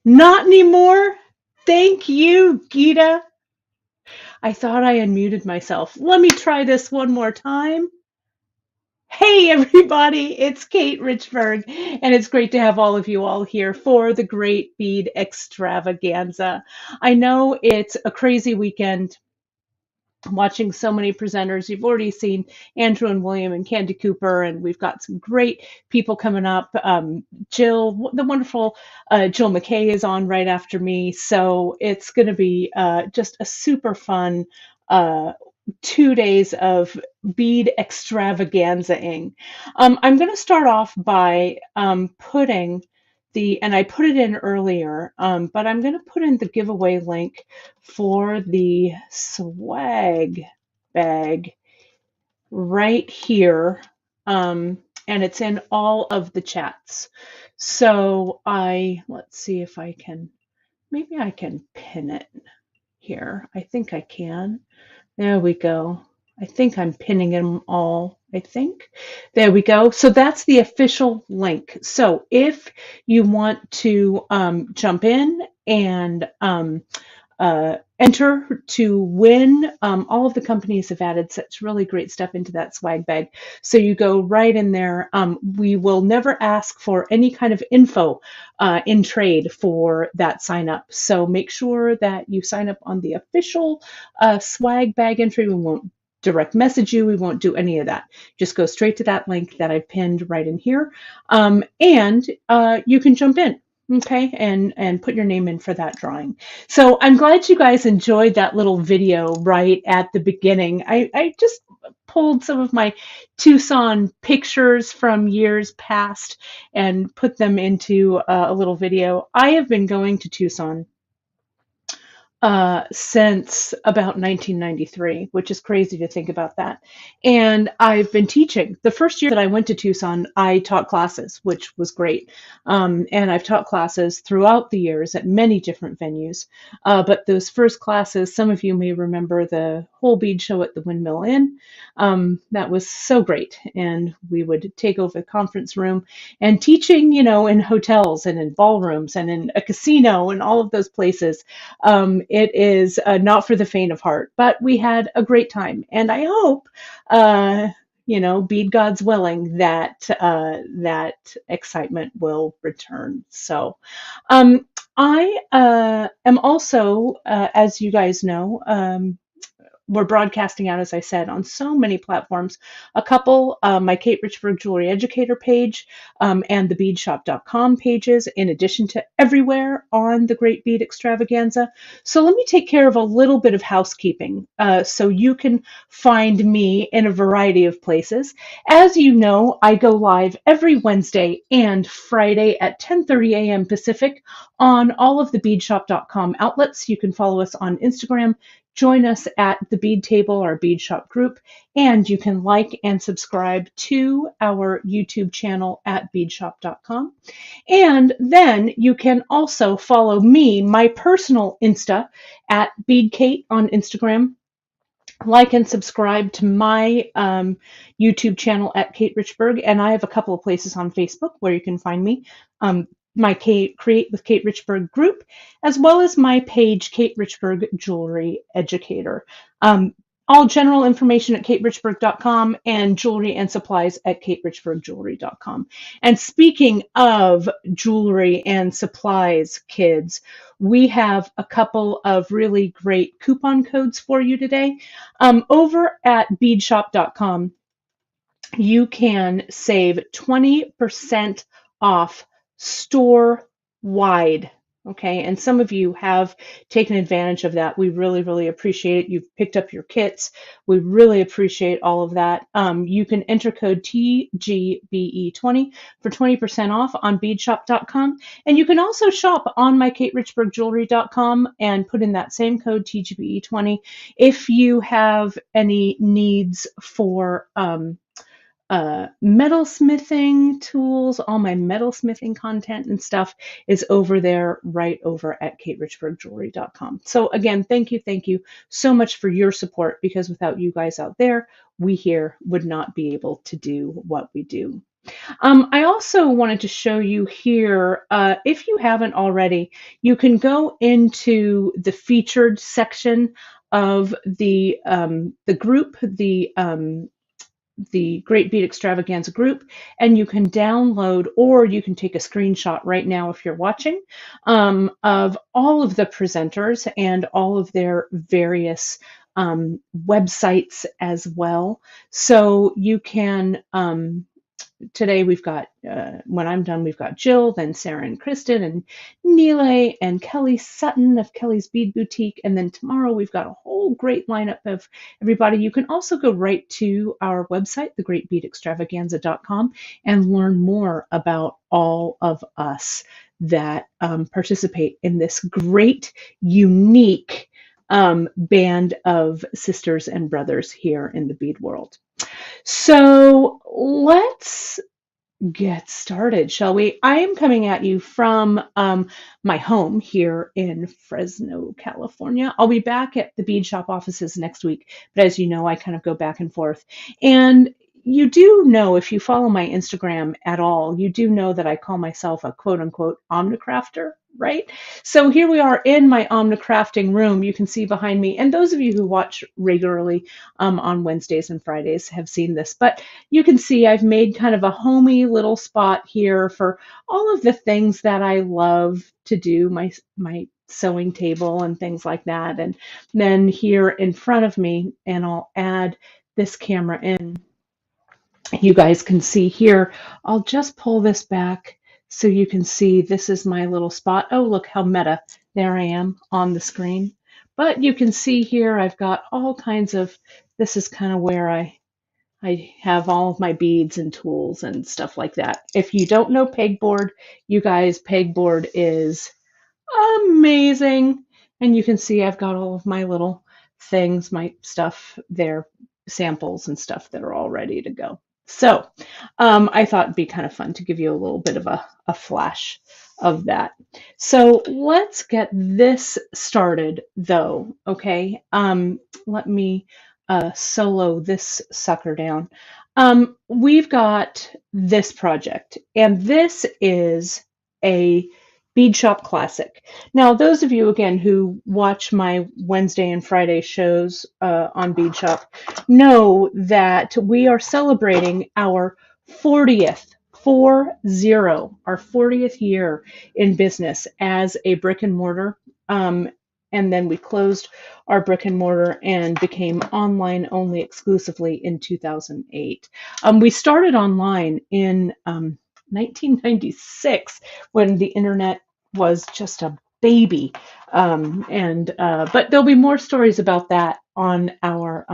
Not anymore. Thank you, Gita. I thought I unmuted myself. Let me try this one more time. Hey, everybody, it's Kate Richburg, and it's great to have all of you all here for the Great Bead Extravaganza. I know it's a crazy weekend. Watching so many presenters. You've already seen Andrew and William and Candy Cooper, and we've got some great people coming up. Jill, the wonderful Jill McKay is on right after me. So it's going to be just a super fun 2 days of bead extravaganza-ing. I'm going to start off by putting and I put it in earlier, but I'm going to put in the giveaway link for the swag bag right here. And it's in all of the chats. So let's see if maybe I can pin it here. I think I can. There we go. I think I'm pinning them all. I think. There we go. So that's the official link. So if you want to jump in and enter to win, all of the companies have added such really great stuff into that swag bag. So you go right in there. We will never ask for any kind of info in trade for that sign up. So make sure that you sign up on the official swag bag entry. We won't direct message you. We won't do any of that. Just go straight to that link that I've pinned right in here. And you can jump in. Okay, and put your name in for that drawing. So I'm glad you guys enjoyed that little video right at the beginning. I just pulled some of my Tucson pictures from years past and put them into a little video. I have been going to Tucson since about 1993, which is crazy to think about that. And I've been teaching. The first year that I went to Tucson, I taught classes, which was great. And I've taught classes throughout the years at many different venues. But those first classes, some of you may remember the whole bead show at the Windmill Inn. That was so great. And we would take over the conference room and teaching, in hotels and in ballrooms and in a casino and all of those places. It is not for the faint of heart, but we had a great time. And I hope, bead God's willing, that excitement will return. So I am also, as you guys know, we're broadcasting out, as I said, on so many platforms. A couple, my Kate Richburg Jewelry Educator page and the beadshop.com pages, in addition to everywhere on the Great Bead Extravaganza. So let me take care of a little bit of housekeeping so you can find me in a variety of places. As you know, I go live every Wednesday and Friday at 10:30 a.m. Pacific on all of the beadshop.com outlets. You can follow us on Instagram. Join us at the Bead Table, our Bead Shop group, and you can like and subscribe to our YouTube channel at beadshop.com. And then you can also follow me, my personal Insta, at BeadKate on Instagram. Like and subscribe to my YouTube channel at Kate Richburg, and I have a couple of places on Facebook where you can find me. My Create with Kate Richburg group, as well as my page, Kate Richburg Jewelry Educator. All general information at katerichburg.com and jewelry and supplies at katerichburgjewelry.com. And speaking of jewelry and supplies, kids, we have a couple of really great coupon codes for you today. Over at beadshop.com, you can save 20% off store wide. Okay, and some of you have taken advantage of that. We really, really appreciate it. You've picked up your kits. We really appreciate all of that. You can enter code TGBE20 for 20% off on beadshop.com. And you can also shop on my katerichburgjewelry.com and put in that same code TGBE20 if you have any needs for metalsmithing tools. All my metalsmithing content and stuff is over there, right over at katerichburgjewelry.com. So again, thank you so much for your support, because without you guys out there, we here would not be able to do what we do. I also wanted to show you here, if you haven't already, you can go into the featured section of the group, the Great Bead Extravaganza group, and you can download or you can take a screenshot right now if you're watching, of all of the presenters and all of their various websites as well. So you can today we've got, when I'm done, we've got Jill, then Sarah and Kristen, and Neela and Kelly Sutton of Kelly's Bead Boutique. And then tomorrow we've got a whole great lineup of everybody. You can also go right to our website, thegreatbeadextravaganza.com, and learn more about all of us that participate in this great, unique band of sisters and brothers here in the bead world. So let's get started, shall we? I am coming at you from my home here in Fresno, California. I'll be back at the bead shop offices next week, but as you know, I kind of go back and forth. And you do know, if you follow my Instagram at all, you do know that I call myself a quote unquote omnicrafter, right? So here we are in my omnicrafting room. You can see behind me, and those of you who watch regularly on Wednesdays and Fridays have seen this, but you can see I've made kind of a homey little spot here for all of the things that I love to do, my sewing table and things like that. And then here in front of me, and I'll add this camera in, you guys can see here, I'll just pull this back so you can see this is my little spot. Oh, look how meta. There I am on the screen. But you can see here I've got all kinds of, this is kind of where I have all of my beads and tools and stuff like that. If you don't know pegboard, you guys, pegboard is amazing. And you can see I've got all of my little things, my stuff there, samples and stuff that are all ready to go. So I thought it'd be kind of fun to give you a little bit of a flash of that. So let's get this started though, okay? Let me solo this sucker down. We've got this project, and this is a bead shop classic. Now, those of you again who watch my Wednesday and Friday shows on bead shop know that we are celebrating our 40th, our 40th year in business as a brick and mortar. And then we closed our brick and mortar and became online only exclusively in 2008. We started online in 1996 when the internet was just a baby. But there'll be more stories about that on our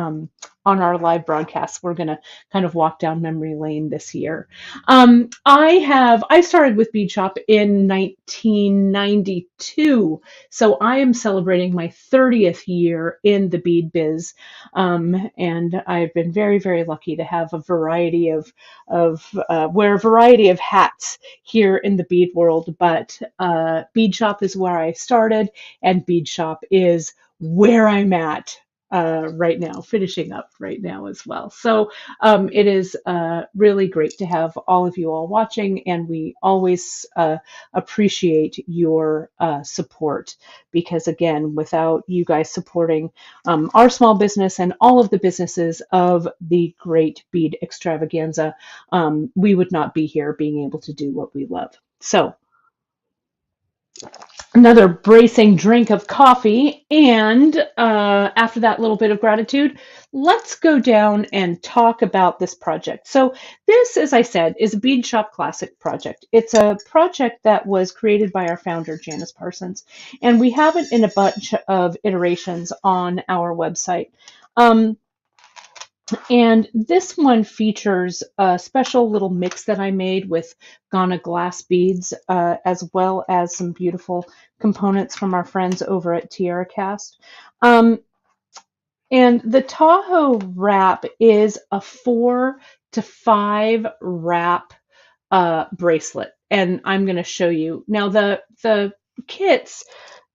live broadcast. We're going to kind of walk down memory lane this year. I started with Bead Shop in 1992, so I am celebrating my 30th year in the bead biz, and I've been very, very lucky to have a variety of wear a variety of hats here in the bead world. But Bead Shop is where I started, and Bead Shop is where I'm at right now, finishing up right now as well. So it is really great to have all of you all watching, and we always appreciate your support, because again, without you guys supporting our small business and all of the businesses of the Great Bead Extravaganza, we would not be here being able to do what we love. So another bracing drink of coffee, and after that little bit of gratitude, let's go down and talk about this project. So this, as I said, is a Bead Shop Classic project. It's a project that was created by our founder, Janice Parsons, and we have it in a bunch of iterations on our website. And this one features a special little mix that I made with Ghana glass beads, as well as some beautiful components from our friends over at Tierra Cast. And the Tahoe wrap is a 4 to 5 wrap bracelet. And I'm going to show you. Now, the kits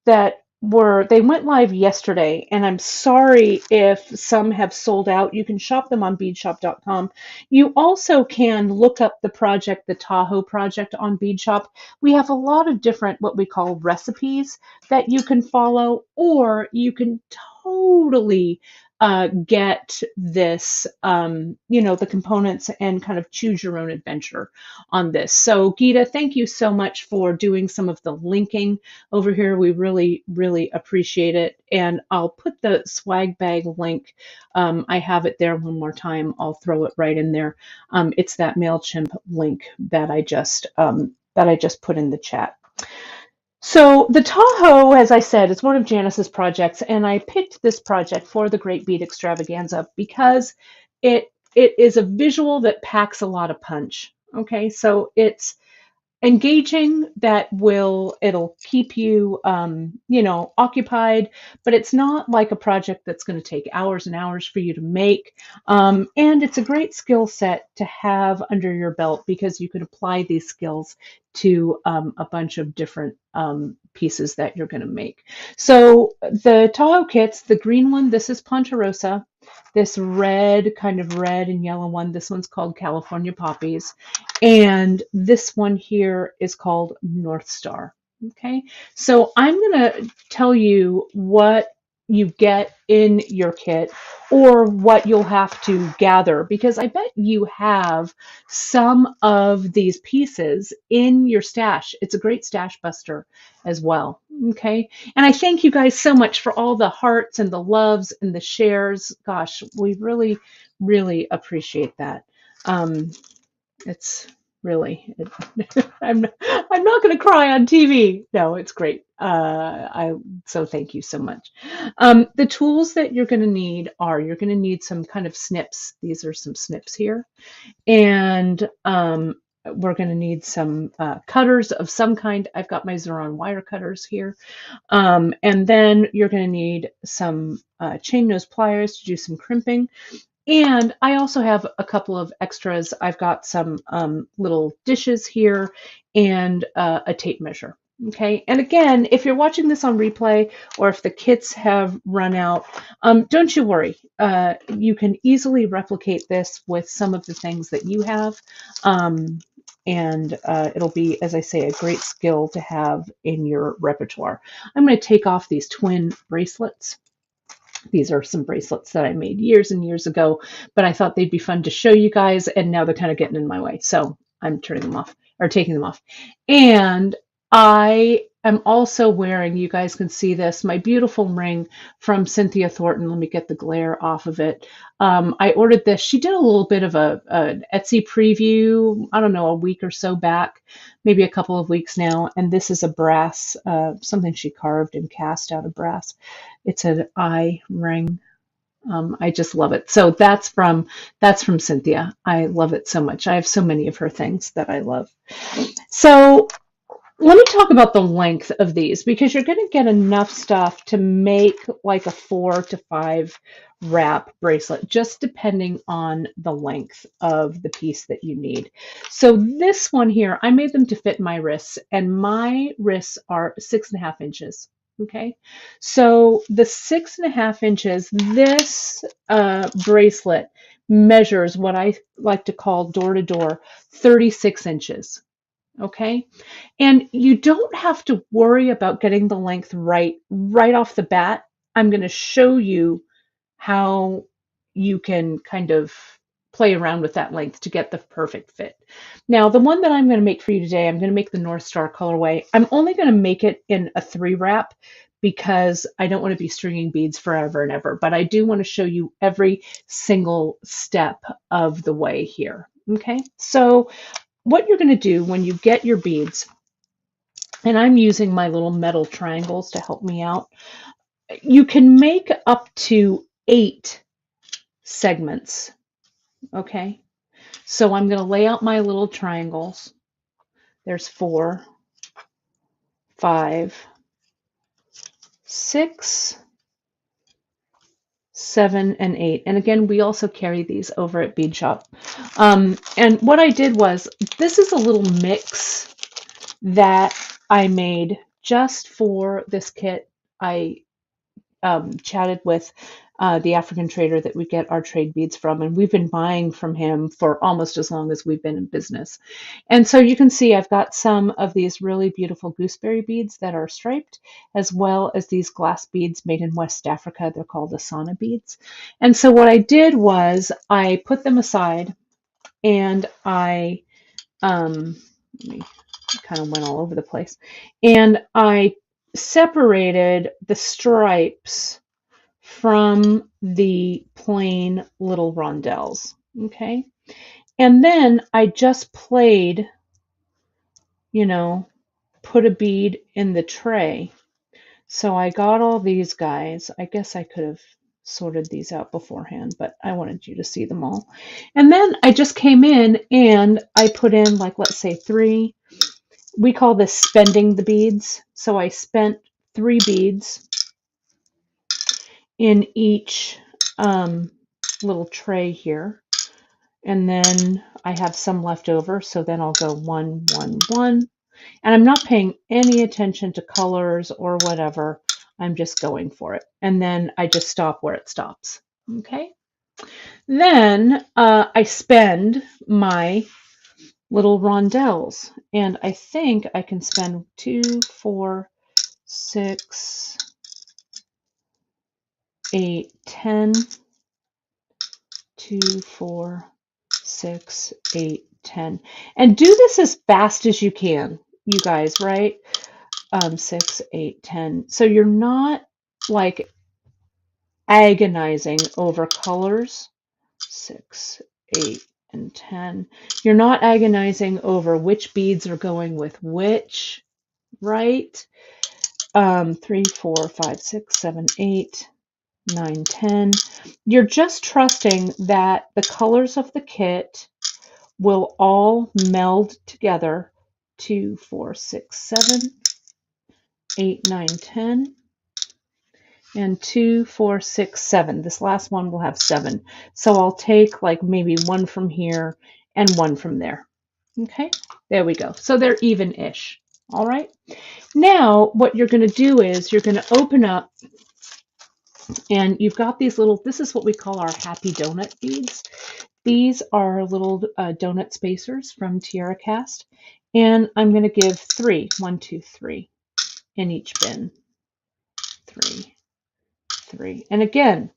that they went live yesterday, and I'm sorry if some have sold out. You can shop them on beadshop.com. You also can look up the project, the Tahoe project, on Beadshop. We have a lot of different what we call recipes that you can follow, or you can totally get this, the components and kind of choose your own adventure on this. So, Geeta, thank you so much for doing some of the linking over here. We really, really appreciate it. And I'll put the swag bag link. I have it there one more time. I'll throw it right in there. It's that MailChimp link that I just put in the chat. So the Tahoe, as I said, is one of Janice's projects, and I picked this project for the Great Bead Extravaganza because it is a visual that packs a lot of punch. Okay, so it's engaging, that it'll keep you occupied, but it's not like a project that's going to take hours and hours for you to make. And it's a great skill set to have under your belt because you can apply these skills to a bunch of different pieces that you're going to make. So the Tahoe kits, the green one, this is Ponderosa. This kind of red and yellow one, this one's called California Poppies. And this one here is called North Star. Okay, so I'm going to tell you what you get in your kit or what you'll have to gather, because I bet you have some of these pieces in your stash. It's a great stash buster as well. Okay, and I thank you guys so much for all the hearts and the loves and the shares. Gosh, we really, really appreciate that. It's really, I'm not going to cry on TV. No, it's great. So thank you so much. The tools that you're going to need you're going to need some kind of snips. These are some snips here. And we're going to need some cutters of some kind. I've got my Xeron wire cutters here. And then you're going to need some chain nose pliers to do some crimping. And I also have a couple of extras. I've got some little dishes here and a tape measure. Okay, and again, if you're watching this on replay or if the kits have run out, don't you worry. You can easily replicate this with some of the things that you have. And it'll be, as I say, a great skill to have in your repertoire. I'm going to take off these twin bracelets. These are some bracelets that I made years and years ago, but I thought they'd be fun to show you guys, and now they're kind of getting in my way. So I'm turning them off, or taking them off. And I am also wearing, you guys can see this, my beautiful ring from Cynthia Thornton. Let me get the glare off of it. I ordered this. She did a little bit of an Etsy preview, I don't know, a week or so back, maybe a couple of weeks now. And this is a brass, something she carved and cast out of brass. It's an eye ring. I just love it. So that's from Cynthia. I love it so much. I have so many of her things that I love. So let me talk about the length of these, because you're going to get enough stuff to make like a 4 to 5 wrap bracelet, just depending on the length of the piece that you need. So this one here, I made them to fit my wrists, and my wrists are 6.5 inches. Okay, so the 6.5 inches, this bracelet measures what I like to call door to door 36 inches. Okay, and you don't have to worry about getting the length right off the bat. I'm going to show you how you can kind of play around with that length to get the perfect fit. Now, the one that I'm going to make for you today, I'm going to make the North Star colorway. I'm only going to make it in a 3 wrap because I don't want to be stringing beads forever and ever, but I do want to show you every single step of the way here. Okay, so what you're going to do when you get your beads, and I'm using my little metal triangles to help me out, you can make up to 8 segments. Okay, so I'm going to lay out my little triangles. There's 4, 5, 6, 7, and 8. And again, we also carry these over at Bead Shop. And what I did was, this is a little mix that I made just for this kit. I chatted with the African trader that we get our trade beads from, and we've been buying from him for almost as long as we've been in business. And so you can see I've got some of these really beautiful gooseberry beads that are striped, as well as these glass beads made in West Africa. They're called Asana beads. And so what I did was I put them aside, and I kind of went all over the place, and I separated the stripes from the plain little rondelles. Okay. And then I just played, put a bead in the tray. So I got all these guys. I guess I could have sorted these out beforehand, but I wanted you to see them all. And then I just came in and I put in, like, let's say 3. We call this spending the beads. So I spent 3 beads in each little tray here. And then I have some left over, so then I'll go 1, 1, 1. And I'm not paying any attention to colors or whatever. I'm just going for it. And then I just stop where it stops. Okay. Then I spend my little rondelles. And I think I can spend 2, 4, 6, 8, 10, 2, 4, 6, 8, 10. And do this as fast as you can, you guys, right? 6, 8, 10. So you're not like agonizing over colors. 6, 8, and 10. You're not agonizing over which beads are going with which, right? 3, 4, 5, 6, 7, 8, 9, 10. You're just trusting that the colors of the kit will all meld together. 2, 4, 6, 7, 8, 9, 10, and 2, 4, 6, 7. This last one will have 7. So I'll take like maybe 1 from here and 1 from there. Okay, there we go. So they're even-ish. All right. Now what you're going to do is you're going to open up, and you've got these little, this is what we call our happy donut beads. These are little donut spacers from Tierra Cast, and I'm going to give 3, 1, 2, 3 in each bin. 3, 3. And again,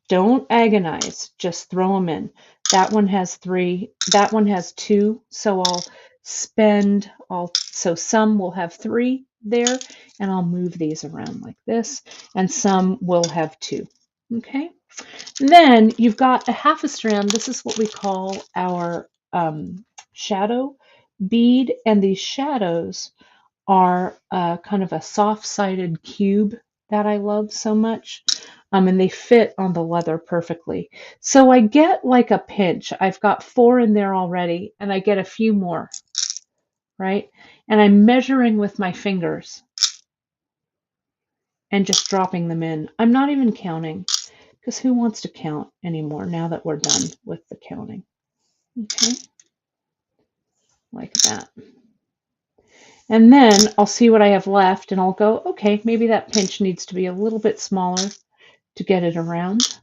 don't agonize, just throw them in. That one has 3, that one has 2, so so some will have 3 there, and I'll move these around like this, and some will have 2. Okay. Then you've got a half a strand. This is what we call our shadow bead, and these shadows are kind of a soft-sided cube that I love so much, and they fit on the leather perfectly. So I get like a pinch. I've got 4 in there already, and I get a few more, right? And I'm measuring with my fingers and just dropping them in. I'm not even counting, because who wants to count anymore now that we're done with the counting? Okay, like that. And then I'll see what I have left, and I'll go, okay, maybe that pinch needs to be a little bit smaller to get it around.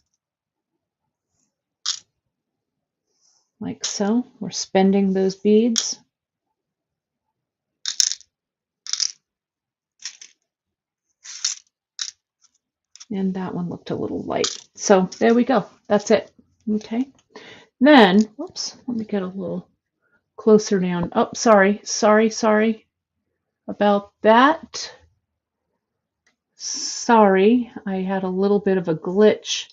Like so. We're spending those beads. And that one looked a little light. So there we go. That's it. Okay. Then, whoops, let me get a little closer down. Oh, sorry about that. Sorry, I had a little bit of a glitch.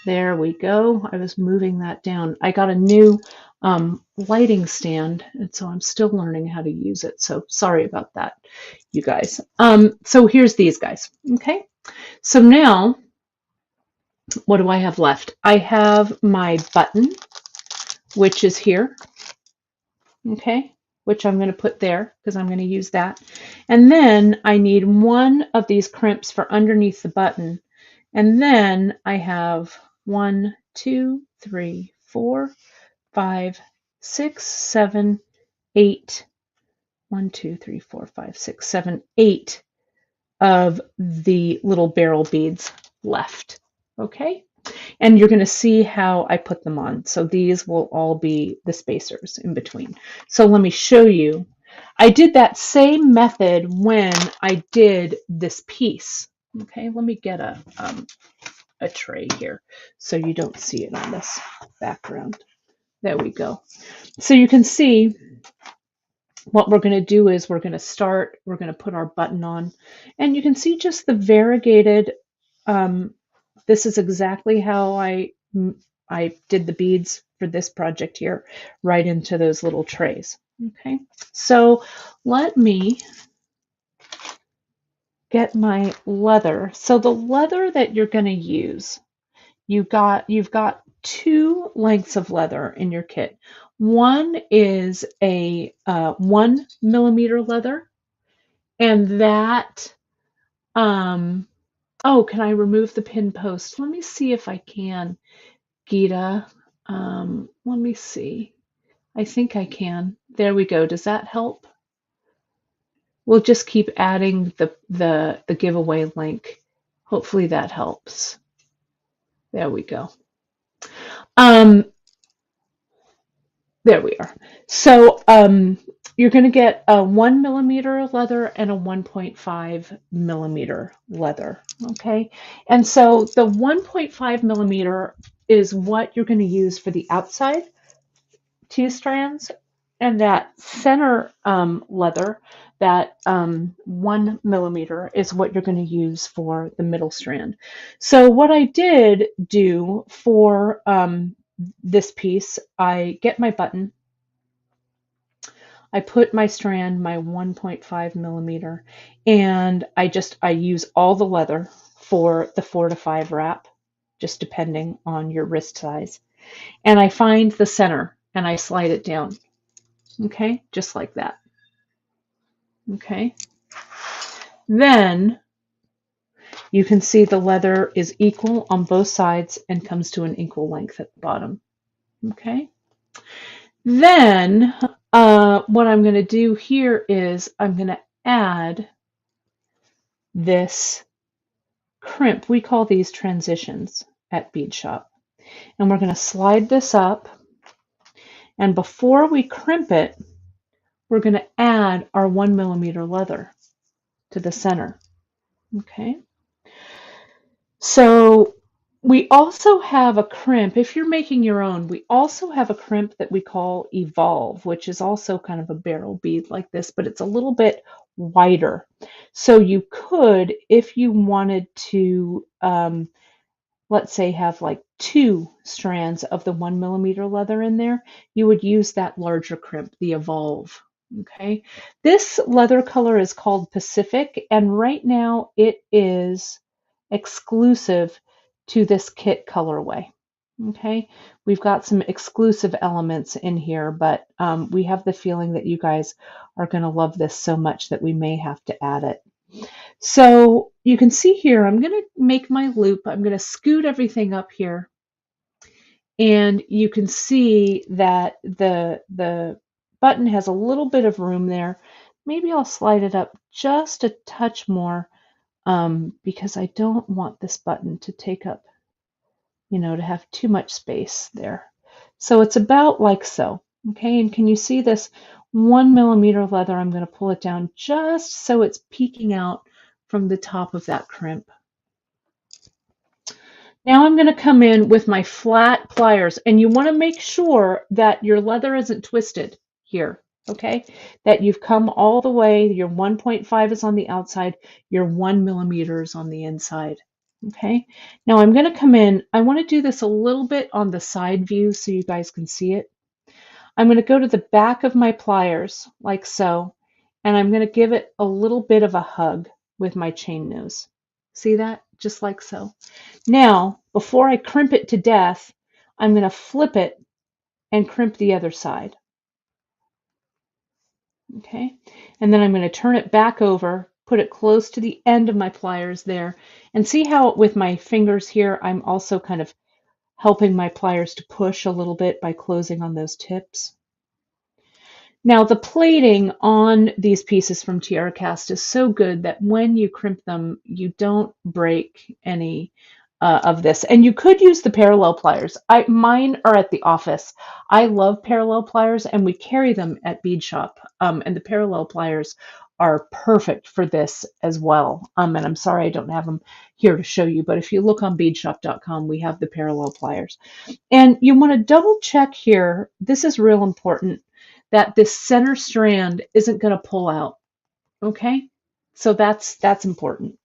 There we go. I was moving that down. I got a new lighting stand, and so I'm still learning how to use it. So sorry about that, you guys. So here's these guys. Okay. So now, what do I have left? I have my button, which is here. Okay, which I'm going to put there because I'm going to use that. And then I need 1 of these crimps for underneath the button. And then I have 1, 2, 3, 4, 5, 6, 7, 8. 1, 2, 3, 4, 5, 6, 7, 8 of the little barrel beads left. Okay? And you're going to see how I put them on. So these will all be the spacers in between. So let me show you. I did that same method when I did this piece. Okay, let me get a tray here so you don't see it on this background. There we go. So you can see what we're going to do is we're going to put our button on, and you can see just the variegated, this is exactly how I did the beads for this project here, right into those little trays. Okay, so let me get my leather. So the leather that you're going to use, you've got 2 lengths of leather in your kit. One is a 1 millimeter leather, and that, oh, can I remove the pin post? Let me see if I can, Geeta. Let me see. I think I can. There we go. Does that help? We'll just keep adding the giveaway link. Hopefully that helps. There we go. There we are. So you're going to get a 1 millimeter leather and a 1.5 millimeter leather. Okay. And so the 1.5 millimeter is what you're going to use for the outside 2 strands, and that center leather, that 1 millimeter, is what you're going to use for the middle strand. So what I did do for this piece, I get my button, I put my strand, my 1.5 millimeter, and I use all the leather for the 4 to 5 wrap, just depending on your wrist size. And I find the center and I slide it down. Okay, just like that. Okay. Then you can see the leather is equal on both sides and comes to an equal length at the bottom. Okay. Then what I'm going to do here is I'm going to add this crimp. We call these transitions at Bead Shop. And we're going to slide this up. And before we crimp it, we're going to add our 1 millimeter leather to the center. Okay. So we also have a crimp. If you're making your own, we also have a crimp that we call Evolve, which is also kind of a barrel bead like this, but it's a little bit wider. So you could, if you wanted to, let's say have like 2 strands of the 1 millimeter leather in there, you would use that larger crimp, the Evolve. Okay. This leather color is called Pacific, and right now it is exclusive to this kit colorway. Okay, we've got some exclusive elements in here, but we have the feeling that you guys are going to love this so much that we may have to add it. So you can see here, I'm going to make my loop. I'm going to scoot everything up here, and you can see that the button has a little bit of room there. Maybe I'll slide it up just a touch more, because I don't want this button to take up, to have too much space there. So it's about like so. Okay, and can you see this 1 millimeter leather? I'm going to pull it down just so it's peeking out from the top of that crimp. Now I'm going to come in with my flat pliers, and you want to make sure that your leather isn't twisted here. Okay, that you've come all the way, your 1.5 is on the outside, your 1 millimeter is on the inside. Okay, now I'm going to come in, I want to do this a little bit on the side view so you guys can see it. I'm going to go to the back of my pliers like so, and I'm going to give it a little bit of a hug with my chain nose. See that? Just like so. Now, before I crimp it to death, I'm going to flip it and crimp the other side. Okay, and then I'm going to turn it back over, put it close to the end of my pliers there, and see how with my fingers here, I'm also kind of helping my pliers to push a little bit by closing on those tips. Now, the plating on these pieces from Tiara Cast is so good that when you crimp them, you don't break any of this. And you could use the parallel pliers. Mine are at the office. I love parallel pliers, and we carry them at Bead Shop. And the parallel pliers are perfect for this as well. And I'm sorry I don't have them here to show you, but if you look on beadshop.com, we have the parallel pliers. And you want to double check here, this is real important, that this center strand isn't going to pull out, okay? So that's important.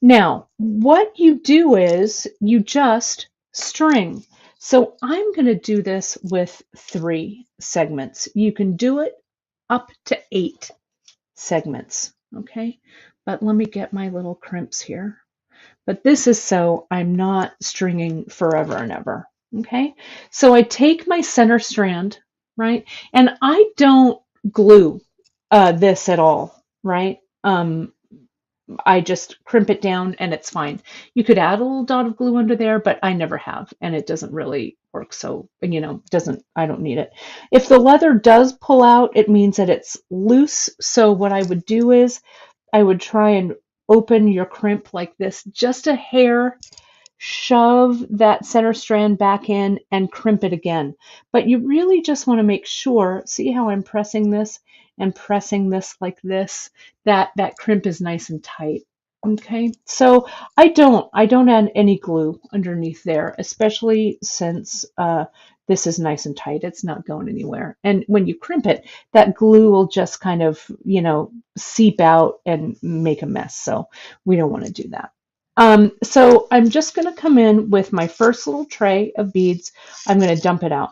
Now, what you do is you just string. So I'm going to do this with 3 segments. You can do it up to 8 segments, okay? But let me get my little crimps here. But this is so I'm not stringing forever and ever, okay? So I take my center strand, right? And I don't glue this at all, right? I just crimp it down and it's fine. You could add a little dot of glue under there, but I never have, and it doesn't really work. So, I don't need it. If the leather does pull out, it means that it's loose. So what I would do is I would try and open your crimp like this, just a hair, shove that center strand back in and crimp it again. But you really just want to make sure, see how I'm pressing this and pressing this like this, that crimp is nice and tight. Okay, so I don't add any glue underneath there, especially since this is nice and tight. It's not going anywhere. And when you crimp it, that glue will just kind of, seep out and make a mess. So we don't want to do that. So I'm just going to come in with my first little tray of beads. I'm going to dump it out.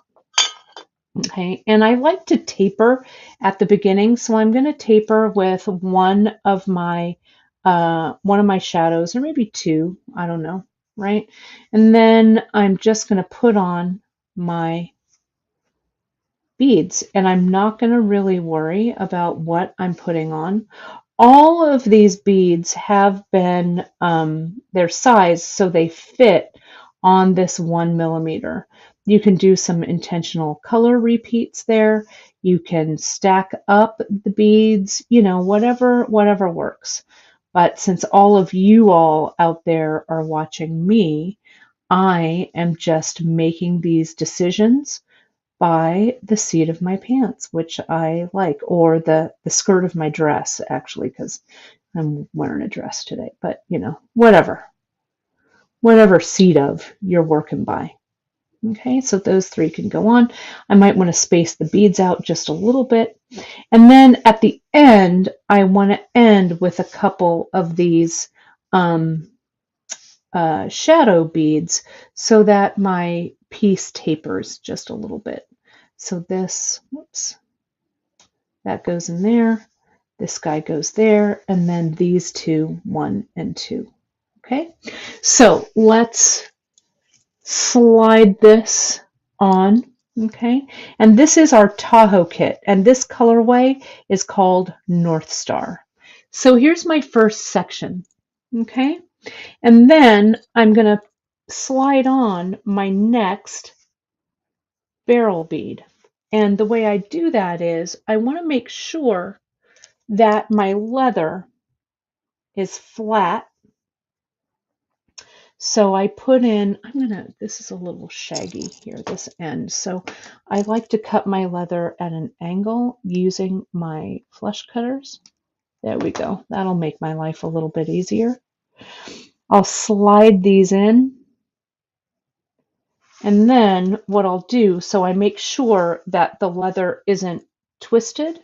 Okay, and I like to taper at the beginning, so I'm going to taper with one of my shadows, or maybe 2, I don't know, right? And then I'm just going to put on my beads, and I'm not going to really worry about what I'm putting on. All of these beads have been their size, so they fit on this 1 millimeter. You can do some intentional color repeats there. You can stack up the beads, whatever works. But since all of you all out there are watching me, I am just making these decisions by the seat of my pants, which I like, or the skirt of my dress, actually, because I'm wearing a dress today. But, whatever seat of you're working by. Okay, so those 3 can go on. I might want to space the beads out just a little bit. And then at the end, I want to end with a couple of these shadow beads so that my piece tapers just a little bit. So this, whoops, that goes in there. This guy goes there, and then these 2, 1 and 2. Okay, so let's slide this on. Okay, and this is our Tahoe kit, and this colorway is called North Star. So here's my first section. Okay, and then I'm going to slide on my next barrel bead. And the way I do that is I want to make sure that my leather is flat. So I put in, this is a little shaggy here, this end. So I like to cut my leather at an angle using my flush cutters. There we go. That'll make my life a little bit easier. I'll slide these in. And then what I'll do, so I make sure that the leather isn't twisted.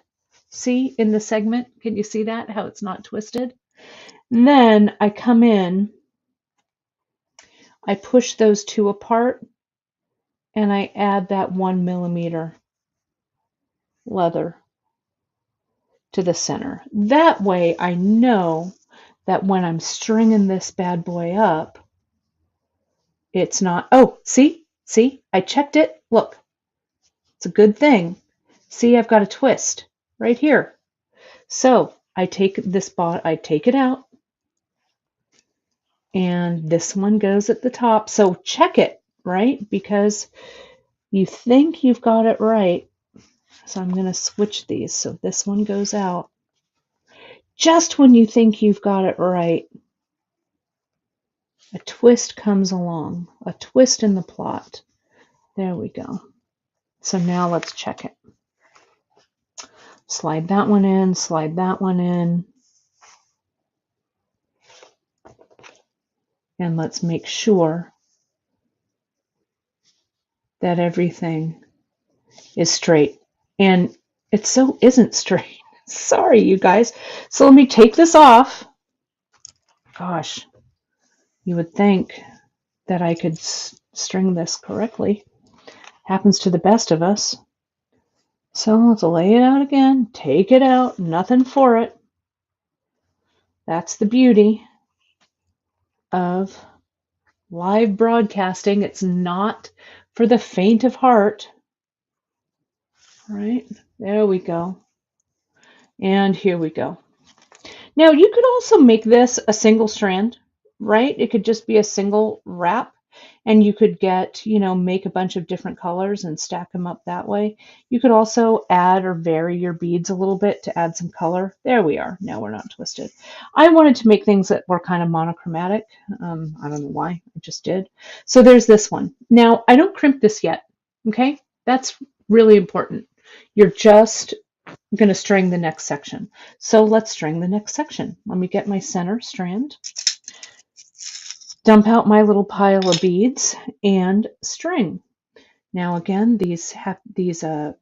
See in the segment, can you see that, how it's not twisted? And then I come in, I push those 2 apart, and I add that 1 millimeter leather to the center. That way I know that when I'm stringing this bad boy up, it's not, oh, see, I checked it. Look, it's a good thing. See, I've got a twist right here. So I take this I take it out, and this one goes at the top. So check it, right? Because you think you've got it right, So I'm going to switch these. So this one goes out. Just when you think you've got it right, a twist comes along, a twist in the plot. There we go. So now let's check it. Slide that one in, slide that one in. And let's make sure that everything is straight. And it so isn't straight. Sorry, you guys. So let me take this off. Gosh, you would think that I could string this correctly. Happens to the best of us. So let's lay it out again. Take it out. Nothing for it. That's the beauty of live broadcasting. It's not for the faint of heart. Right? There we go. And here we go. Now you could also make this a single strand, right? It could just be a single wrap, and you could get, make a bunch of different colors and stack them up that way. You could also add or vary your beads a little bit to add some color. There we are. Now we're not twisted. I wanted to make things that were kind of monochromatic. I don't know why. I just did. So there's this one. Now I don't crimp this yet. Okay? That's really important. You're just going to string the next section. So let's string the next section. Let me get my center strand, dump out my little pile of beads, and string. Now again, these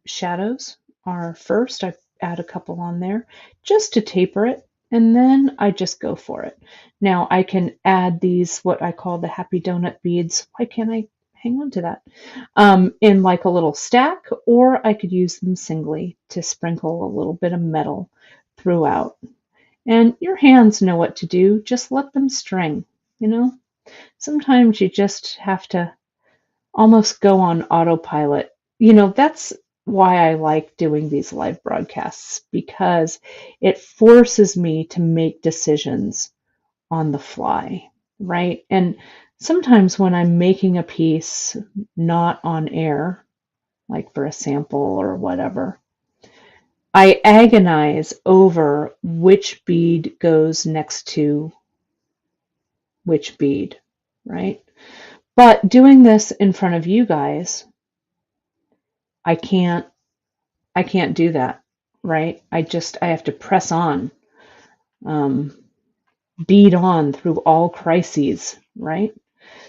shadows are first. I add a couple on there just to taper it, and then I just go for it. Now I can add these, what I call the happy donut beads. Why can't I hang on to that? In like a little stack, or I could use them singly to sprinkle a little bit of metal throughout. And your hands know what to do. Just let them string, Sometimes you just have to almost go on autopilot. That's why I like doing these live broadcasts, because it forces me to make decisions on the fly, right? And sometimes when I'm making a piece not on air, like for a sample or whatever, I agonize over which bead goes next to which bead, right? But doing this in front of you guys, I can't do that, right? I have to press on, bead on through all crises, right?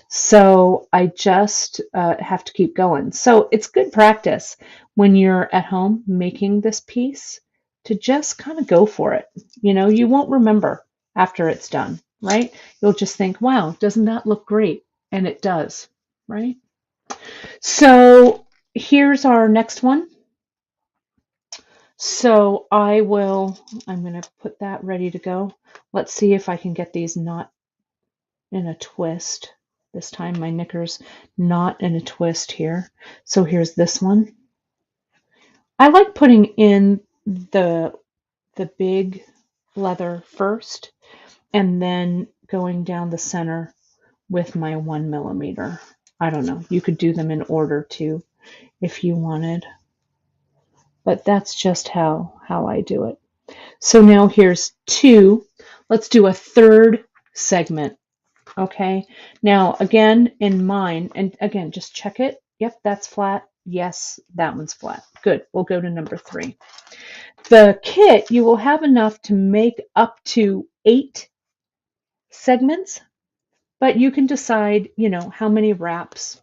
So I just have to keep going. So it's good practice when you're at home making this piece to just kind of go for it. You won't remember after it's done, right? You'll just think, wow, doesn't that look great? And it does, right? So here's our next one. So I'm going to put that ready to go. Let's see if I can get these not in a twist. This time my knicker's not in a twist here. So here's this one. I like putting in the big leather first and then going down the center with my 1mm. I don't know. You could do them in order too if you wanted. But that's just how I do it. So now here's two. Let's do a third segment. Okay. Now again, in mine, and again, just check it. Yep, that's flat. Yes, that one's flat. Good. We'll go to number 3. The kit, you will have enough to make up to 8 segments, but you can decide, how many wraps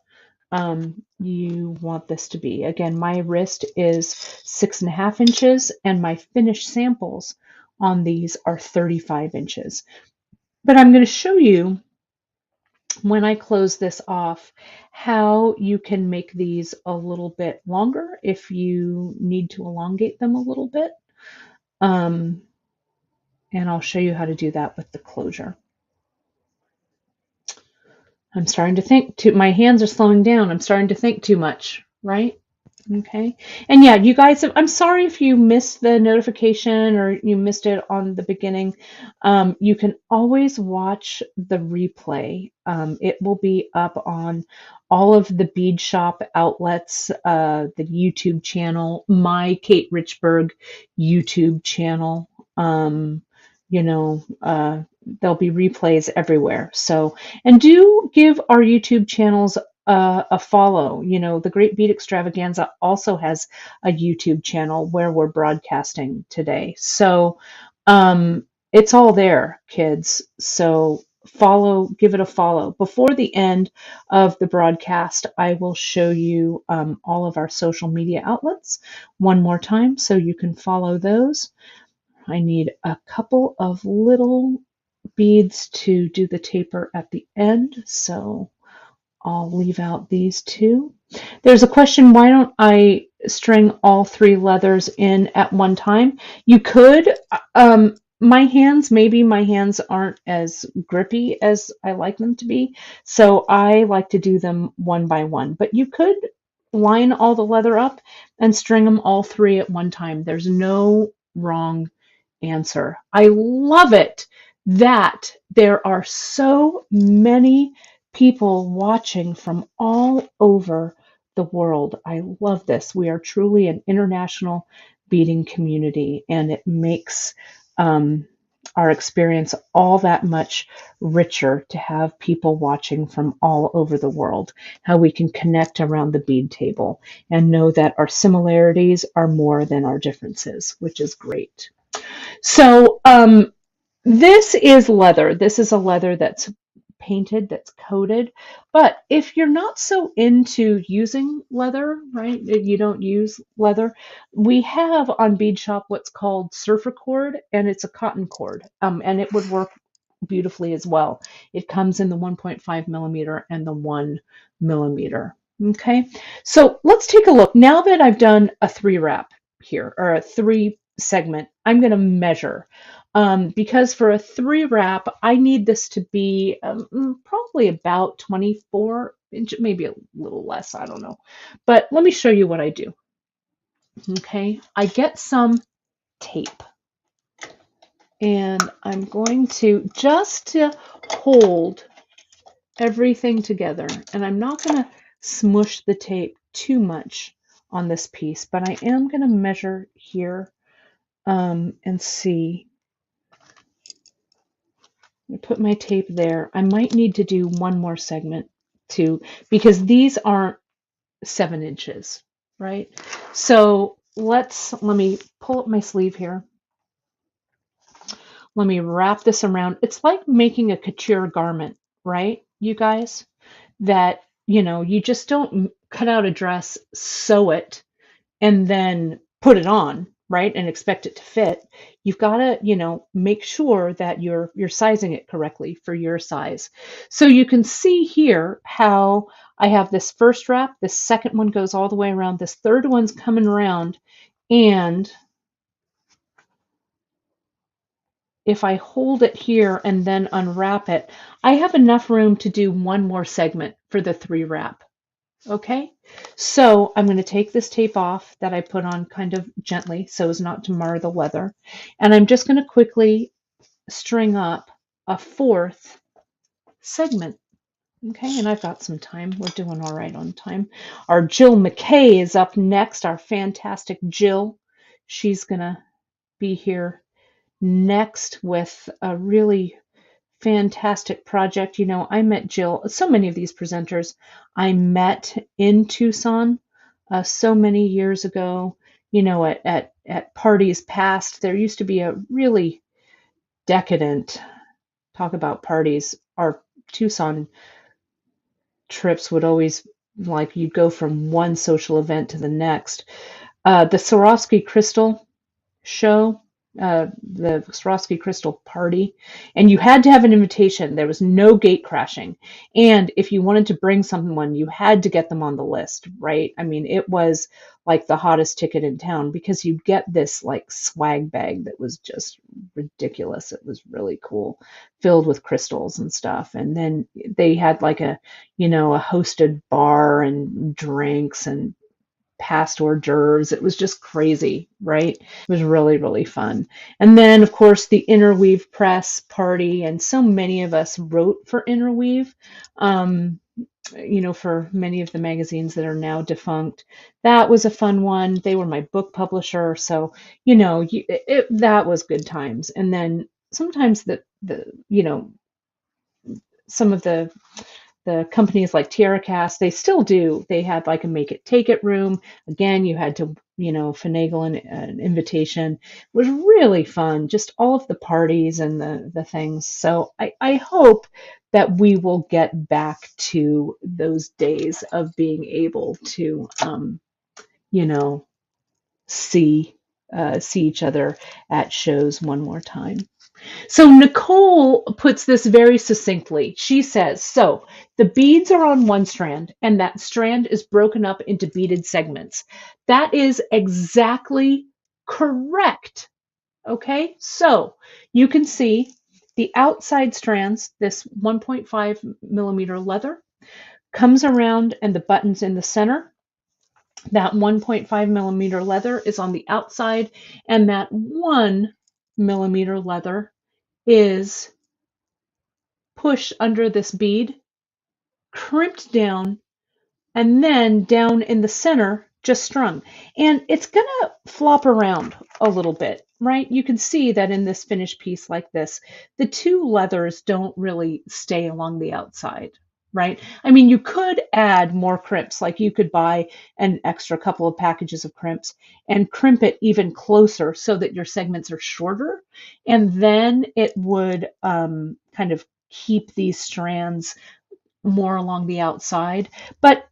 you want this to be. Again, my wrist is 6.5 inches, and my finished samples on these are 35 inches. But I'm going to show you, when I close this off, how you can make these a little bit longer if you need to elongate them a little bit. And I'll show you how to do that with the closure. I'm starting to think my hands are slowing down. I'm starting to think too much, right? Okay. And yeah, you guys, I'm sorry if you missed the notification or you missed it on the beginning. You can always watch the replay. It will be up on all of the bead shop outlets, the YouTube channel, my Kate Richberg YouTube channel. Um, you know, there'll be replays everywhere. So, and do give our YouTube channels a follow. You know, the Great Bead Extravaganza also has a YouTube channel where we're broadcasting today. So it's all there, kids. So follow, give it a follow. Before the end of the broadcast, I will show you all of our social media outlets one more time so you can follow those. I need a couple of little beads to do the taper at the end. So I'll leave out these two. There's a question, why don't I string all three leathers in at one time? You could. Maybe my hands aren't as grippy as I like them to be, so I like to do them one by one. But you could line all the leather up and string them all three at one time. There's no wrong answer. I love it that there are so many people watching from all over the world. I love this. We are truly an international beading community, and it makes our experience all that much richer to have people watching from all over the world, how we can connect around the bead table and know that our similarities are more than our differences, which is great. So, this is leather. This is a leather that's painted, that's coated. But if you're not so into using leather, right? If you don't use leather, we have on Bead Shop what's called surfer cord, and it's a cotton cord, and it would work beautifully as well. It comes in the 1.5 millimeter and the 1 millimeter. Okay, so let's take a look. Now that I've done a 3 wrap here, or a 3 segment, I'm going to measure. Because for a 3 wrap, I need this to be probably about 24 inches, maybe a little less, I don't know. But let me show you what I do. Okay, I get some tape, and I'm going to just to hold everything together, and I'm not going to smush the tape too much on this piece, but I am going to measure here and see. I put my tape there. I might need to do one more segment too, because these aren't 7 inches, right? So let me pull up my sleeve here. Let me wrap this around. It's like making a couture garment, right, you guys? That, you just don't cut out a dress, sew it, and then put it on, right, and expect it to fit. You've got to, make sure that you're sizing it correctly for your size. So you can see here how I have this first wrap, this second one goes all the way around, this third one's coming around, and if I hold it here and then unwrap it, I have enough room to do one more segment for the 3 wrap. Okay, so I'm going to take this tape off that I put on kind of gently so as not to mar the leather. And I'm just going to quickly string up a 4th segment. Okay, and I've got some time. We're doing all right on time. Our Jill McKay is up next, our fantastic Jill. She's going to be here next with a really fantastic project. I met Jill, so many of these presenters I met in Tucson so many years ago, at parties past. There used to be a really decadent, talk about parties. Our Tucson trips would always, like, you'd go from one social event to the next. The Swarovski Crystal show, the Swarovski Crystal party, and you had to have an invitation. There was no gate crashing. And if you wanted to bring someone, you had to get them on the list, right? I mean, it was like the hottest ticket in town because you'd get this like swag bag that was just ridiculous. It was really cool, filled with crystals and stuff. And then they had like a hosted bar and drinks and past hors d'oeuvres. It was just crazy, right? It was really, really fun. And then, of course, the Interweave Press party, and so many of us wrote for Interweave. Um, for many of the magazines that are now defunct. That was a fun one. They were my book publisher, so that was good times. And then sometimes some of the companies like TierraCast, they still do. They had like a make it take it room. Again, you had to, finagle an invitation. It was really fun, just all of the parties and the things. So I hope that we will get back to those days of being able to, you know, see see each other at shows one more time. So Nicole puts this very succinctly. She says, so the beads are on one strand, and that strand is broken up into beaded segments. That is exactly correct. Okay, so you can see the outside strands, this 1.5 millimeter leather, comes around and the button's in the center. That 1.5 millimeter leather is on the outside, and that 1 millimeter leather is pushed under this bead, crimped down, and then down in the center, just strung. And it's going to flop around a little bit, right? You can see that in this finished piece like this, the two leathers don't really stay along the outside, right? I mean, you could add more crimps, like you could buy an extra couple of packages of crimps and crimp it even closer so that your segments are shorter. And then it would kind of keep these strands more along the outside. But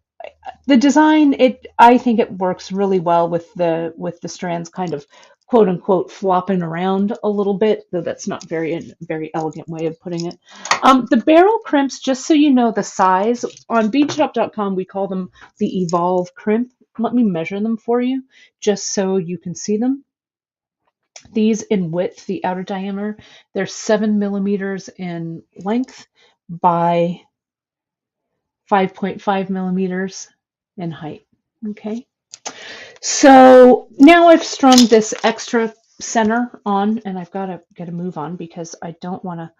the design, I think it works really well with the strands kind of quote unquote flopping around a little bit, though that's not very elegant way of putting it. The barrel crimps, just so you know the size, on beadshop.com we call them the Evolve crimp. Let me measure them for you just so you can see them. These in width, the outer diameter, they're 7 millimeters in length by 5.5 millimeters in height. Okay, so now I've strung this extra center on, and I've got to get a move on because I don't want to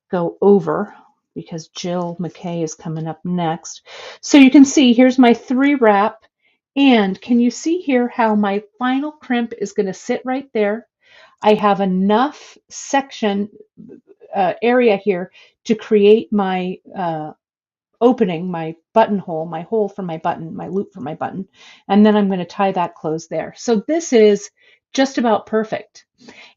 go over, because Jill McKay is coming up next. So you can see here's my 3 wrap, and can you see here how my final crimp is going to sit right there? I have enough section area here to create my opening, my buttonhole, my hole for my button, my loop for my button, and then I'm going to tie that closed there. So this is just about perfect.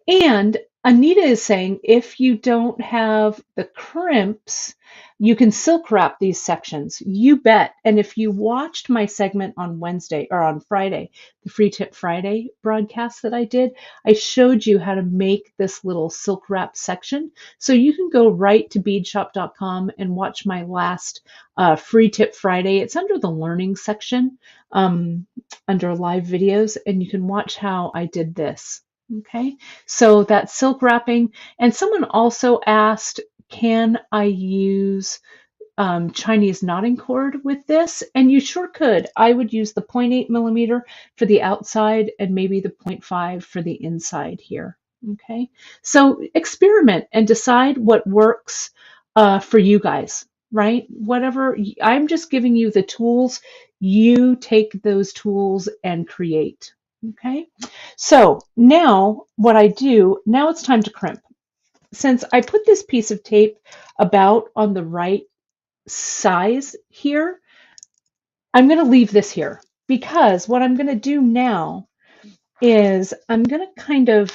And Anita is saying if you don't have the crimps, you can silk wrap these sections. You bet. And if you watched my segment on Wednesday or on Friday, the Free Tip Friday broadcast that I did, I showed you how to make this little silk wrap section. So you can go right to beadshop.com and watch my last Free Tip Friday. It's under the learning section, under live videos, and you can watch how I did this. Okay, so that's silk wrapping. And someone also asked, can I use Chinese knotting cord with this? And you sure could. I would use the 0.8 millimeter for the outside and maybe the 0.5 for the inside here. Okay, so experiment and decide what works for you guys, right? Whatever, I'm just giving you the tools. You take those tools and create. Okay, so now what I do, now it's time to crimp. Since I put this piece of tape about on the right size here, I'm going to leave this here, because what I'm going to do now is I'm going to kind of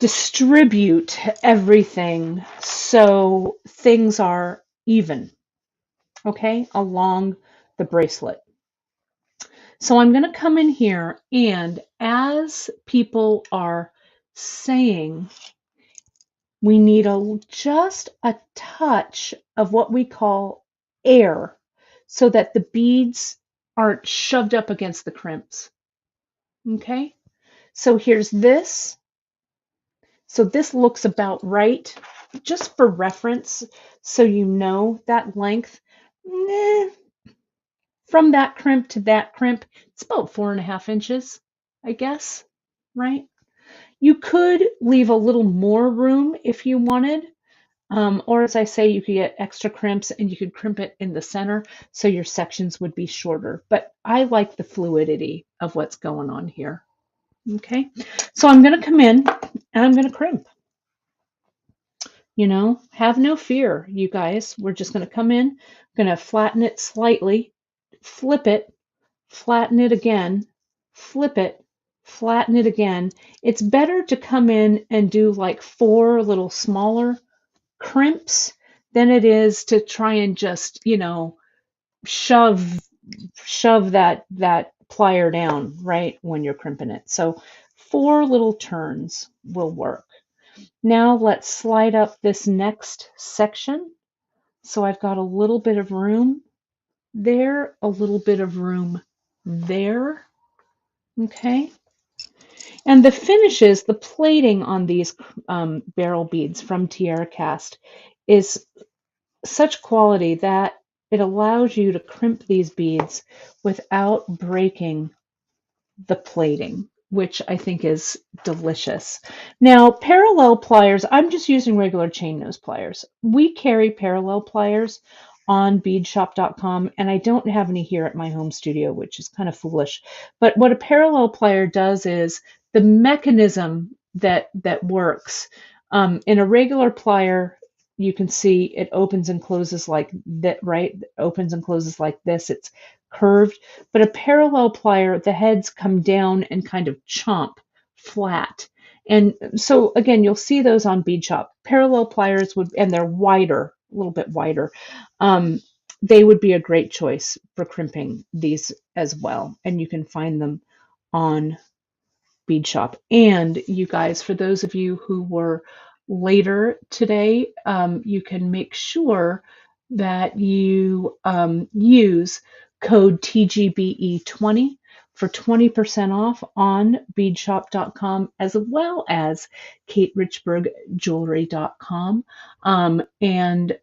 distribute everything so things are even, okay, along the bracelet. So I'm going to come in here, and as people are saying, we need just a touch of what we call air so that the beads aren't shoved up against the crimps. Okay, so here's this. So this looks about right, just for reference, so you know that length. From that crimp to that crimp, it's about 4.5 inches, I guess, right? You could leave a little more room if you wanted, or as I say, you could get extra crimps and you could crimp it in the center so your sections would be shorter. But I like the fluidity of what's going on here. Okay, so I'm going to come in and I'm going to crimp. Have no fear, you guys. We're just going to come in, going to flatten it slightly, flip it, flatten it again, flip it, flatten it again. It's better to come in and do like 4 little smaller crimps than it is to try and just, shove that plier down right when you're crimping it. So 4 little turns will work. Now let's slide up this next section. So I've got a little bit of room there, a little bit of room there. Okay. And the finishes, the plating on these barrel beads from Tierra Cast is such quality that it allows you to crimp these beads without breaking the plating, which I think is delicious. Now, parallel pliers, I'm just using regular chain nose pliers. We carry parallel pliers on beadshop.com, and I don't have any here at my home studio, which is kind of foolish. But what a parallel plier does is the mechanism that works. In a regular plier, you can see it opens and closes like that, right? It opens and closes like this. It's curved. But a parallel plier, the heads come down and kind of chomp flat. And so again, you'll see those on Bead Shop. Parallel pliers and they're wider, a little bit wider. They would be a great choice for crimping these as well. And you can find them on Bead Shop. And you guys, for those of you who were later today, you can make sure that you use code TGBE20 for 20% off on beadshop.com as well as katerichbergjewelry.com. And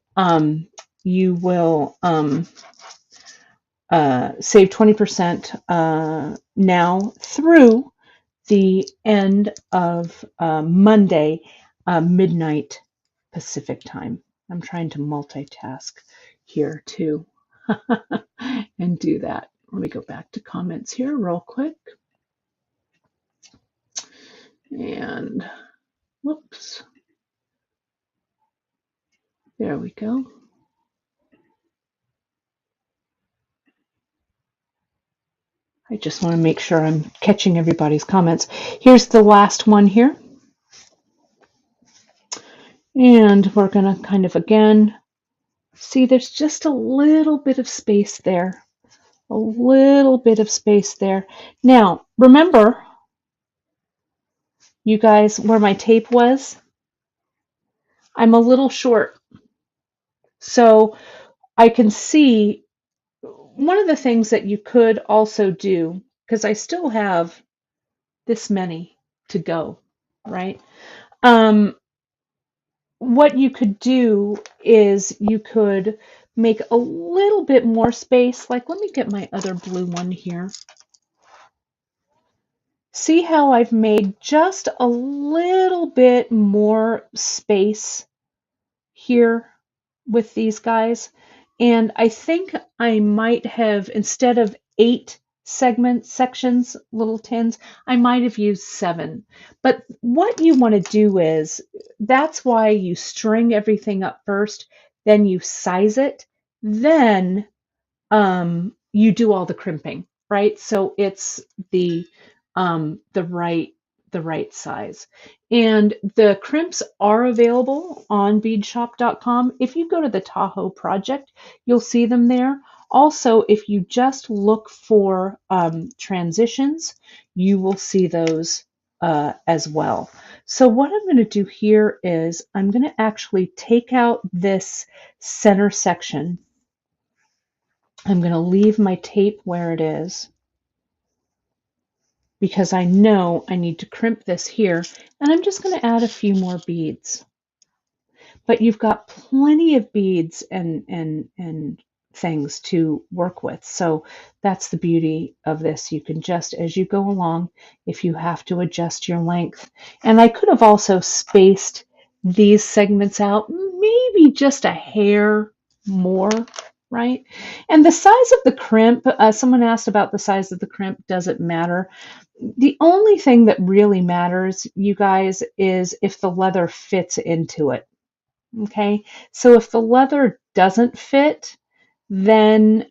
you will save 20% now through the end of Monday, midnight Pacific time. I'm trying to multitask here too and do that. Let me go back to comments here real quick. And whoops. There we go. I just want to make sure I'm catching everybody's comments. Here's the last one here. And we're going to kind of again, see there's just a little bit of space there. A little bit of space there. Now, remember, you guys, where my tape was? I'm a little short. So I can see one of the things that you could also do, because I still have this many to go, right? What you could do is you could make a little bit more space. Like, let me get my other blue one here. See how I've made just a little bit more space here with these guys. And I think I might have, instead of 8 sections, little tins, I might have used 7. But what you want to do is, that's why you string everything up first, then you size it, then you do all the crimping, right? So it's the right size. And the crimps are available on beadshop.com. If you go to the Tahoe project, you'll see them there. Also, if you just look for transitions, you will see those as well. So what I'm going to do here is I'm going to actually take out this center section. I'm going to leave my tape where it is, because I know I need to crimp this here, and I'm just going to add a few more beads. But you've got plenty of beads and things to work with. So that's the beauty of this. You can just, as you go along, if you have to adjust your length. And I could have also spaced these segments out maybe just a hair more, right? And the size of the crimp, someone asked about the size of the crimp. Does it matter? The only thing that really matters, you guys, is if the leather fits into it. Okay, so if the leather doesn't fit, then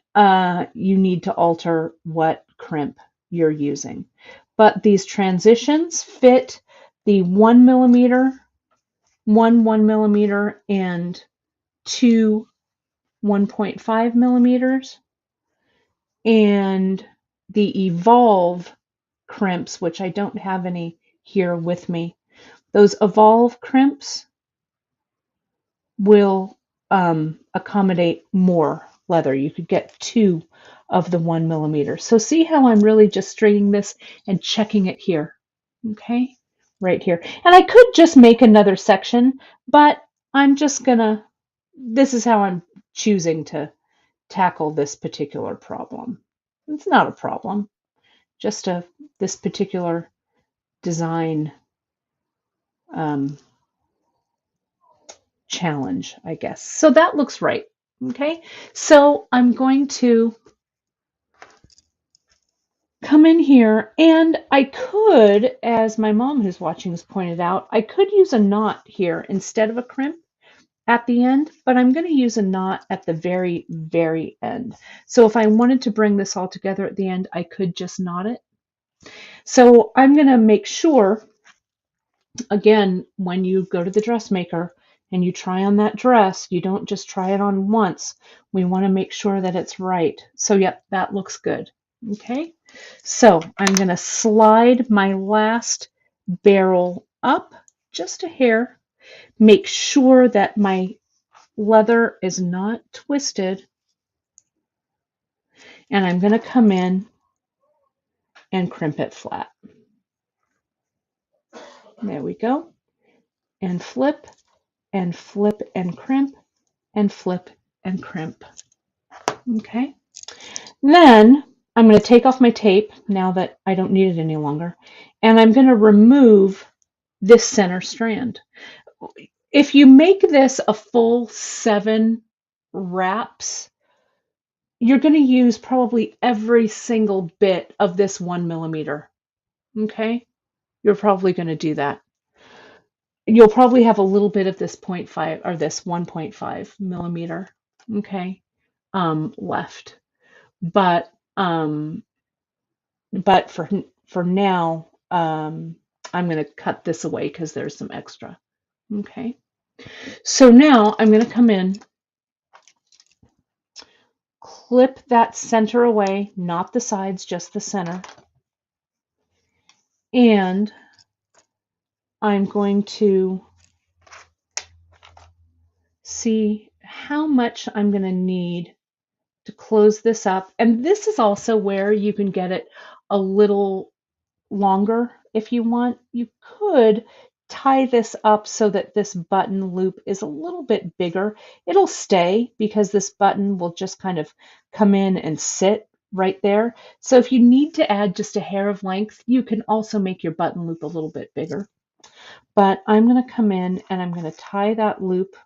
you need to alter what crimp you're using. But these transitions fit the 1 millimeter, 1 millimeter, and 2 1.5 millimeters, and the Evolve crimps, which I don't have any here with me. Those Evolve crimps will accommodate more leather. You could get 2 of the 1 millimeter. So see how I'm really just straightening this and checking it here, okay? Right here. And I could just make another section, but I'm just gonna, this is how I'm choosing to tackle this particular problem. It's not a problem, just this particular design challenge, I guess. So that looks right. Okay, so I'm going to come in here, and I could, as my mom who's watching has pointed out, I could use a knot here instead of a crimp at the end, but I'm going to use a knot at the very, very end. So if I wanted to bring this all together at the end, I could just knot it. So I'm going to make sure, again, when you go to the dressmaker and you try on that dress, you don't just try it on once. We want to make sure that it's right. So yep, that looks good. Okay, so I'm going to slide my last barrel up just a hair. Make sure that my leather is not twisted. And I'm going to come in and crimp it flat. There we go. And flip and flip and crimp and flip and crimp. Okay. Then I'm going to take off my tape now that I don't need it any longer, and I'm going to remove this center strand. If you make this a full 7 wraps, you're going to use probably every single bit of this 1 millimeter. Okay? You're probably going to do that. You'll probably have a little bit of this 0.5 or this 1.5 millimeter, okay, left. But for now, I'm going to cut this away because there's some extra. Okay, so now I'm going to come in, clip that center away, not the sides, just the center, and I'm going to see how much I'm going to need to close this up. And this is also where you can get it a little longer if you want. You could tie this up so that this button loop is a little bit bigger. It'll stay because this button will just kind of come in and sit right there. So if you need to add just a hair of length, you can also make your button loop a little bit bigger. But I'm going to come in and I'm going to tie that loop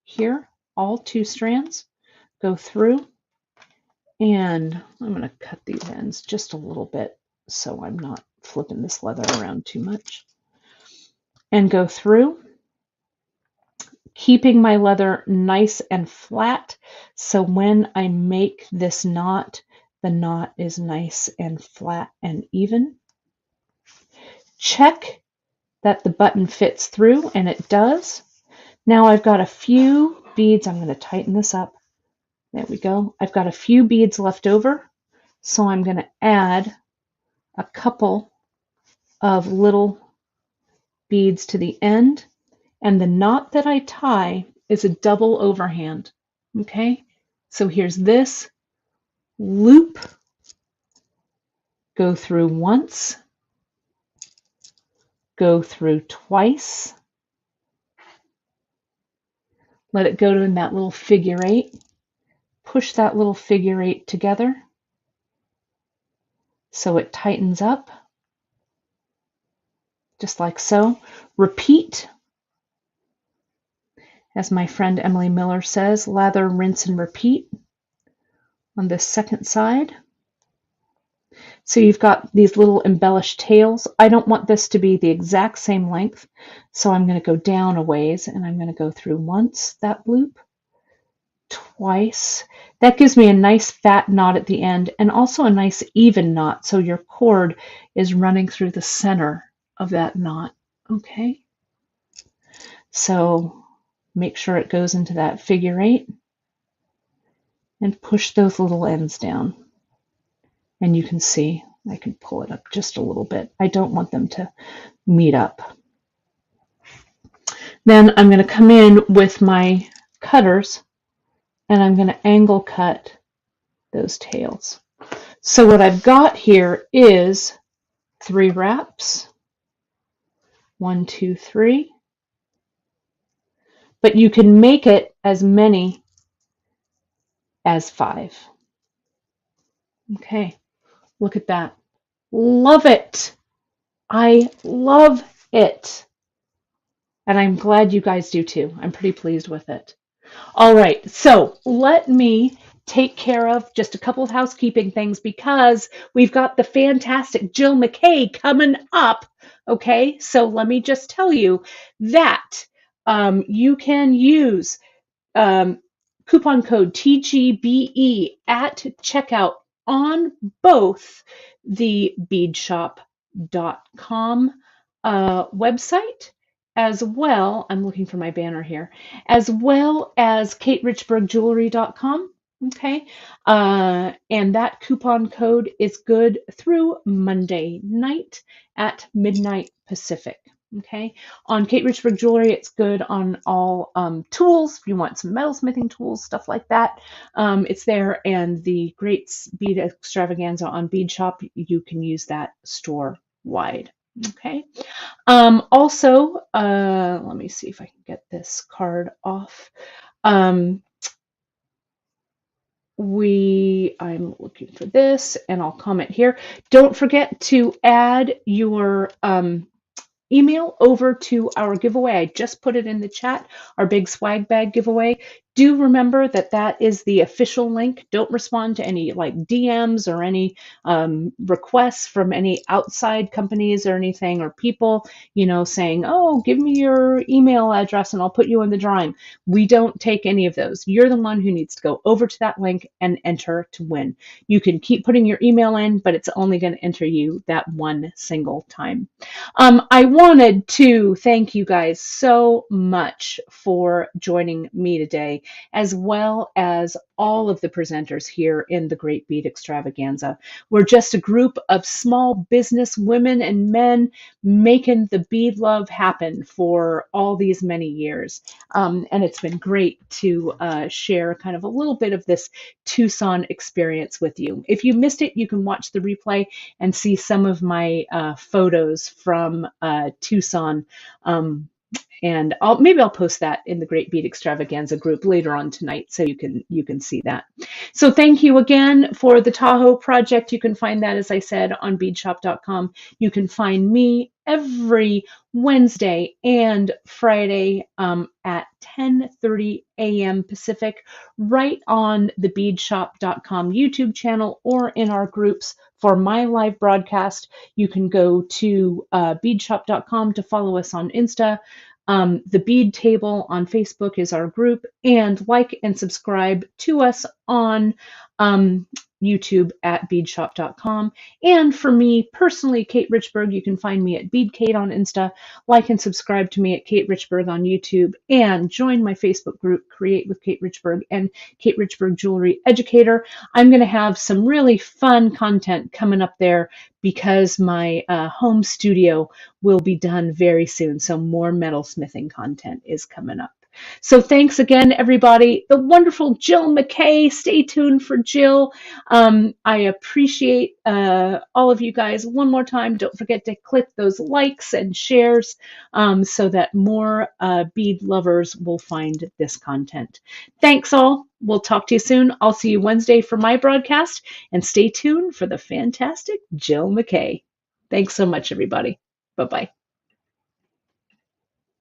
here, all 2 strands, go through, and I'm going to cut these ends just a little bit so I'm not flipping this leather around too much. And go through, keeping my leather nice and flat, so when I make this knot, the knot is nice and flat and even. Check that the button fits through, and it does. Now I've got a few beads. I'm going to tighten this up. There we go. I've got a few beads left over, so I'm going to add a couple of little beads to the end, and the knot that I tie is a double overhand. Okay, so here's this loop, go through once, go through twice, let it go in that little figure 8, push that little figure 8 together so it tightens up, just like so. Repeat, as my friend Emily Miller says, lather, rinse, and repeat on this second side. So you've got these little embellished tails. I don't want this to be the exact same length, so I'm going to go down a ways, and I'm going to go through once that loop, twice. That gives me a nice fat knot at the end, and also a nice even knot, so your cord is running through the center of that knot. Okay, so make sure it goes into that figure 8 and push those little ends down. And you can see, I can pull it up just a little bit. I don't want them to meet up. Then I'm going to come in with my cutters and I'm going to angle cut those tails. So what I've got here is 3 wraps. 1, 2, 3. But you can make it as many as 5. Okay. Look at that. Love it. I love it. And I'm glad you guys do too. I'm pretty pleased with it. All right, so let me take care of just a couple of housekeeping things because we've got the fantastic Jill McKay coming up. Okay, so let me just tell you that you can use coupon code TGBE at checkout on both the beadshop.com website, as well, I'm looking for my banner here, as well as katerichbergjewelry.com. Okay, and that coupon code is good through Monday night at midnight Pacific. Okay, on Kate Richberg Jewelry, it's good on all tools. If you want some metalsmithing tools, stuff like that, it's there. And the Great Bead Extravaganza on Bead Shop, you can use that store wide. Okay. Also, let me see if I can get this card off. I'm looking for this, and I'll comment here. Don't forget to add your email over to our giveaway. I just put it in the chat, our big swag bag giveaway. Do remember that that is the official link. Don't respond to any like DMs or any requests from any outside companies or anything, or people, you know, saying, oh, give me your email address and I'll put you in the drawing. We don't take any of those. You're the one who needs to go over to that link and enter to win. You can keep putting your email in, but it's only going to enter you that one single time. I wanted to thank you guys so much for joining me today, as well as all of the presenters here in the Great Bead Extravaganza. We're just a group of small business women and men making the bead love happen for all these many years. And it's been great to share kind of a little bit of this Tucson experience with you. If you missed it, you can watch the replay and see some of my photos from Tucson. And maybe I'll post that in the Great Bead Extravaganza group later on tonight, so you can see that. So thank you again for the Tahoe project. You can find that, as I said, on beadshop.com. You can find me every Wednesday and Friday at 10:30 a.m. Pacific, right on the beadshop.com YouTube channel or in our groups. For my live broadcast, you can go to beadshop.com to follow us on Insta. The Bead Table on Facebook is our group, and like and subscribe to us on YouTube at beadshop.com. And for me personally, Kate Richberg, you can find me at BeadKate on Insta, like and subscribe to me at Kate Richberg on YouTube, and join my Facebook group, Create with Kate Richberg and Kate Richberg Jewelry Educator. I'm going to have some really fun content coming up there because my home studio will be done very soon. So more metalsmithing content is coming up. So thanks again, everybody. The wonderful Jill McKay. Stay tuned for Jill. I appreciate all of you guys. One more time, don't forget to click those likes and shares so that more bead lovers will find this content. Thanks all. we'll talk to you soon. I'll see you Wednesday for my broadcast, and stay tuned for the fantastic Jill McKay. Thanks so much, everybody. Bye bye.